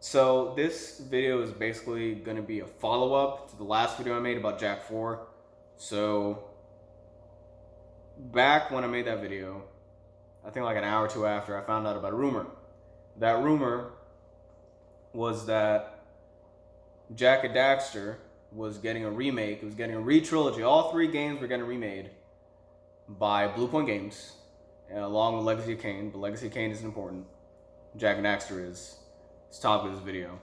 So this video is basically going to be a follow-up to the last video I made about Jak 4. So back when I made that video, I think like an hour or two after, I found out about a rumor. That rumor was that Jak and Daxter was getting a remake. It was getting a re-trilogy. All three games were getting remade by Bluepoint Games, along with Legacy of Kain. But Legacy of Kain isn't important. Jak and Daxter is. It's the topic of this video.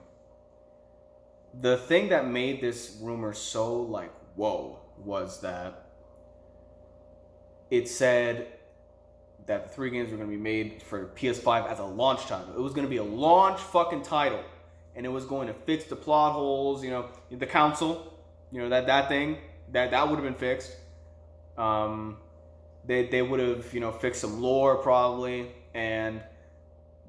The thing that made this rumor so like whoa was that it said that the three games were going to be made for PS5 as a launch title. It was going to be a launch fucking title, and it was going to fix the plot holes. You know, the council. You know that thing that would have been fixed. They would have fixed some lore probably, and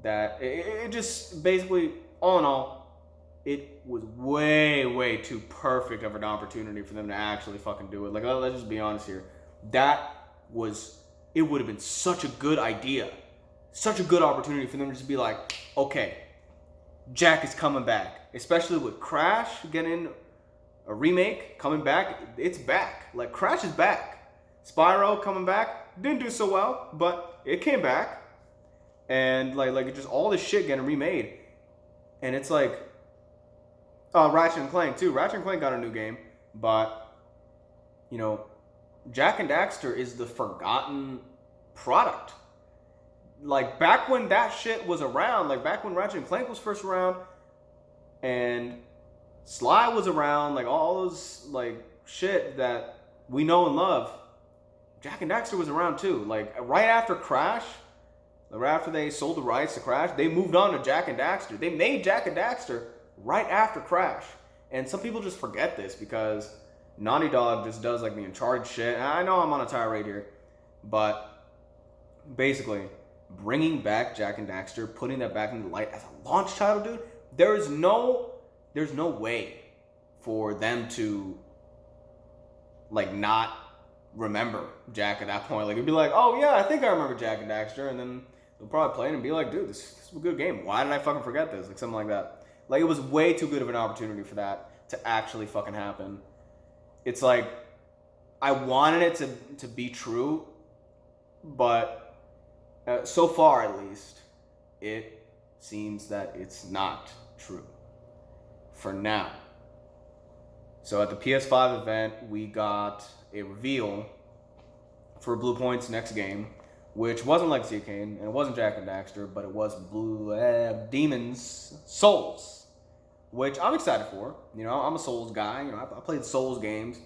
that it just basically, all in all, it was way too perfect of an opportunity for them to actually fucking do it. Like, let's just be honest here. It would have been such a good idea, such a good opportunity for them to just be like, okay, Jak is coming back, especially with Crash getting a remake, coming back. It's back. Like, Crash is back. Spyro coming back, didn't do so well, but it came back. And like just all this shit getting remade. And it's like, Ratchet and Clank too. Ratchet and Clank got a new game, but Jak and Daxter is the forgotten product. Like, back when that shit was around, like back when Ratchet and Clank was first around, and Sly was around, like all those like shit that we know and love, Jak and Daxter was around too. Like right after Crash. Right after they sold the rights to Crash, they moved on to Jak and Daxter. They made Jak and Daxter right after Crash. And some people just forget this because Naughty Dog just does like the Uncharted shit. And I know I'm on a tirade here, but basically, bringing back Jak and Daxter, putting that back into the light as a launch title, dude, there's no way for them to like not remember Jak at that point. Like, it'd be like, oh yeah, I think I remember Jak and Daxter, and then they'll probably play it and be like, dude, this was a good game. Why did I fucking forget this? Like, something like that. Like, it was way too good of an opportunity for that to actually fucking happen. It's like, I wanted it to be true, but so far at least, it seems that it's not true. For now. So at the PS5 event, we got a reveal for Bluepoint's next game, which wasn't Legacy of Kain, and it wasn't Jak and Daxter, but it was Demon's Souls, which I'm excited for. I'm a Souls guy. I played Souls games,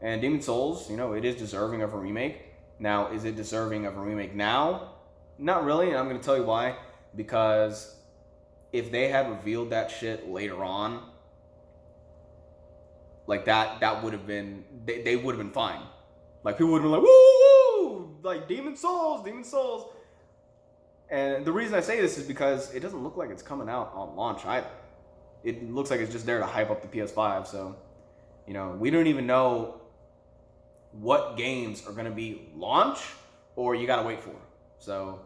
and Demon's Souls, it is deserving of a remake. Now, is it deserving of a remake now? Not really, and I'm going to tell you why. Because if they had revealed that shit later on, like that would have been, they would have been fine. Like, people would have been like, woo, like Demon's Souls. And the reason I say this is because it doesn't look like it's coming out on launch either. It looks like it's just there to hype up the PS5. So, we don't even know what games are going to be launch or you got to wait for. So,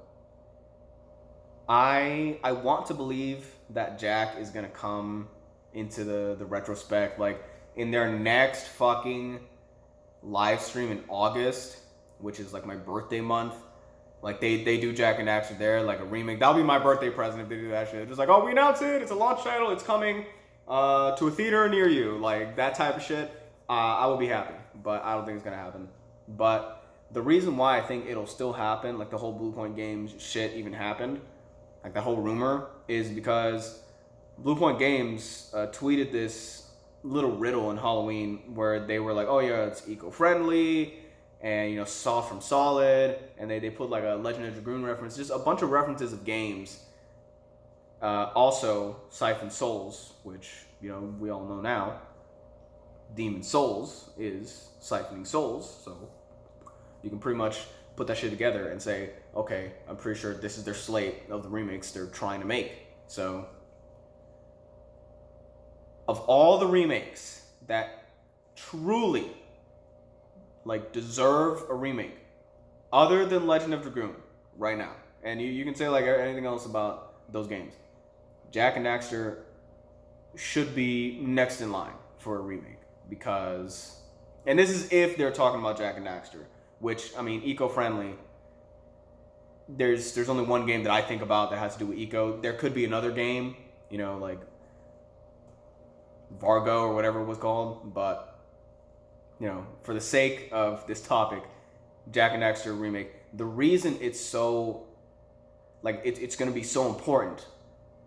I want to believe that Jak is going to come into the retrospect, like, in their next fucking live stream in August, which is like my birthday month. Like, they do Jak and Daxter there, like a remake. That'll be my birthday present if they do that shit. It's just like, oh, we announced it. It's a launch title. It's coming to a theater near you. Like, that type of shit. I will be happy, but I don't think it's going to happen. But the reason why I think it'll still happen, like the whole Bluepoint Games shit even happened, like the whole rumor, is because Bluepoint Games tweeted this little riddle in Halloween where they were like, oh yeah, it's eco-friendly and soft from solid, and they put like a Legend of Dragoon reference, just a bunch of references of games. Also Siphon Souls, which we all know now. Demon's Souls is siphoning souls, so you can pretty much put that shit together and say, okay, I'm pretty sure this is their slate of the remakes they're trying to make. So, of all the remakes that truly like deserve a remake, other than Legend of Dragoon right now, and you can say like anything else about those games, Jak and Daxter should be next in line for a remake because, and this is if they're talking about Jak and Daxter, which I mean, eco-friendly. There's only one game that I think about that has to do with eco. There could be another game, you know, like Vargo or whatever it was called, but you know, for the sake of this topic, Jak and Daxter remake. The reason it's so like it's going to be so important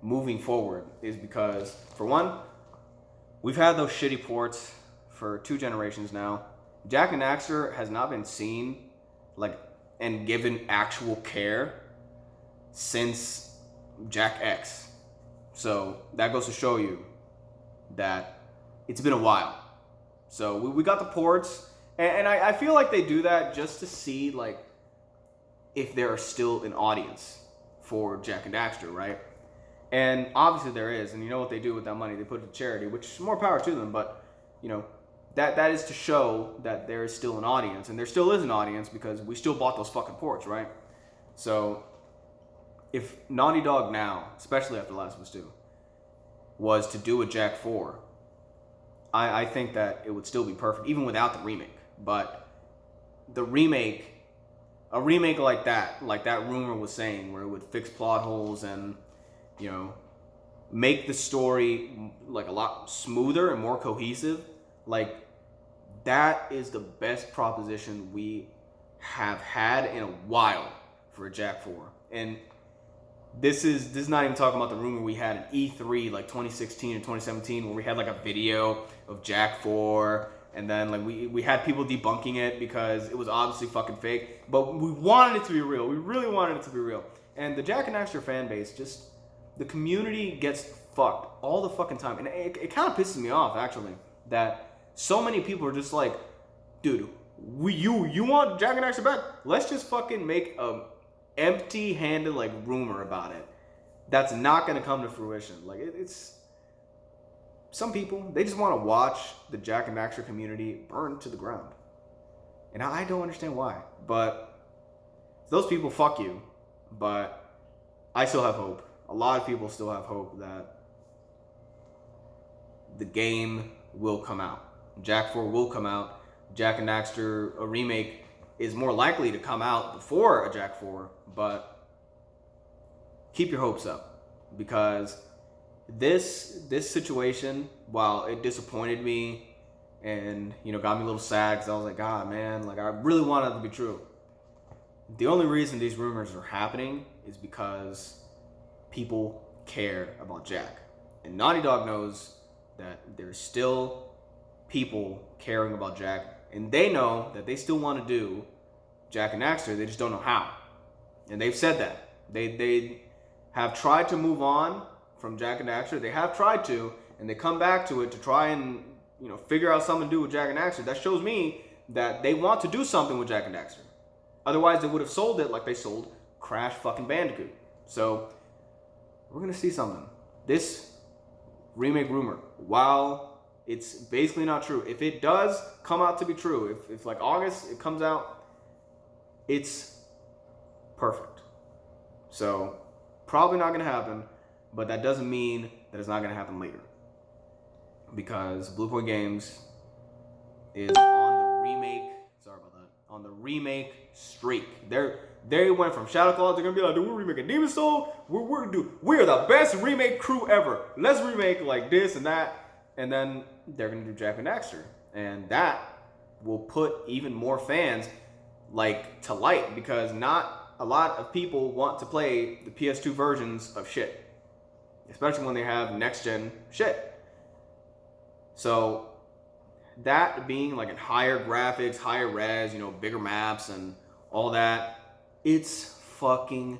moving forward is because, for one, we've had those shitty ports for 2 generations now. Jak and Daxter has not been seen like and given actual care since Jak X. So that goes to show you that it's been a while. So we got the ports, and I feel like they do that just to see like if there are still an audience for Jak and Daxter, right? And obviously there is, and you know what they do with that money? They put it to charity, which more power to them, but you know, that is to show that there is still an audience, and there still is an audience because we still bought those fucking ports, right? So if Naughty Dog now, especially after Last of Us 2, was to do a Jak 4, I think that it would still be perfect, even without the remake. But the remake, a remake like that rumor was saying, where it would fix plot holes and, you know, make the story like a lot smoother and more cohesive, like that is the best proposition we have had in a while for a Jak 4. And this is not even talking about the rumor we had in E3 like 2016 and 2017, where we had like a video of Jak 4, and then like we had people debunking it because it was obviously fucking fake, but we wanted it to be real. We really wanted it to be real. And the Jak and Daxter fan base, just the community gets fucked all the fucking time, and it kind of pisses me off actually that so many people are just like, dude, you want Jak and Daxter back? Let's just fucking make a empty-handed like rumor about it that's not going to come to fruition. Like it's some people, they just want to watch the Jak and Daxter community burn to the ground, and I don't understand why. But those people, fuck you. But I still have hope. A lot of people still have hope that the game will come out. Jak 4 will come out. Jak and Daxter, a remake, is more likely to come out before a Jak 4, but keep your hopes up, because this situation, while it disappointed me and, you know, got me a little sad because I was like, God, man, like I really wanted it to be true. The only reason these rumors are happening is because people care about Jak. And Naughty Dog knows that there's still people caring about Jak, and they know that they still want to do Jak and Daxter, they just don't know how. And they've said that. They have tried to move on from Jak and Daxter. They have tried to, and they come back to it to try and, you know, figure out something to do with Jak and Daxter. That shows me that they want to do something with Jak and Daxter. Otherwise, they would have sold it like they sold Crash fucking Bandicoot. So, we're going to see something. This remake rumor, while it's basically not true, if it does come out to be true, if like August it comes out, it's perfect. So, probably not going to happen, but that doesn't mean that it's not going to happen later. Because Blue Point Games is on the remake, on the remake streak. They went from Shadow Claws, they're going to be like, dude, we're remaking Demon Soul, we're the best remake crew ever. Let's remake like this and that, and then they're going to do Jak and Daxter. And that will put even more fans like to light, because not a lot of people want to play the PS2 versions of shit, especially when they have next gen shit. So that being like in higher graphics, higher res, you know, bigger maps and all that, it's fucking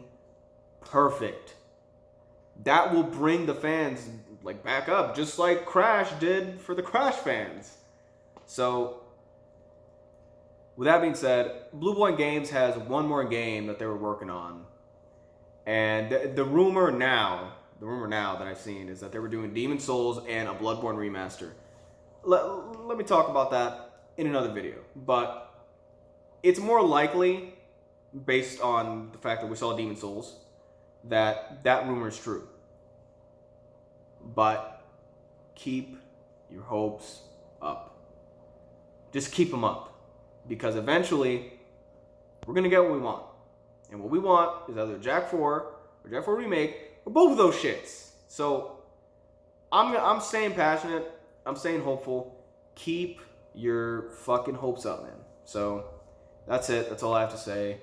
perfect. That will bring the fans like back up, just like Crash did for the Crash fans. So with that being said, Blue Point Games has one more game that they were working on. And the rumor now that I've seen is that they were doing Demon Souls and a Bloodborne remaster. Let me talk about that in another video. But it's more likely, based on the fact that we saw Demon Souls, that rumor is true. But keep your hopes up. Just keep them up. Because eventually, we're going to get what we want. And what we want is either Jak 4 or Jak 4 Remake, or both of those shits. So, I'm staying passionate. I'm staying hopeful. Keep your fucking hopes up, man. So, that's it. That's all I have to say.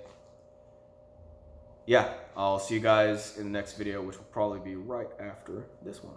Yeah, I'll see you guys in the next video, which will probably be right after this one.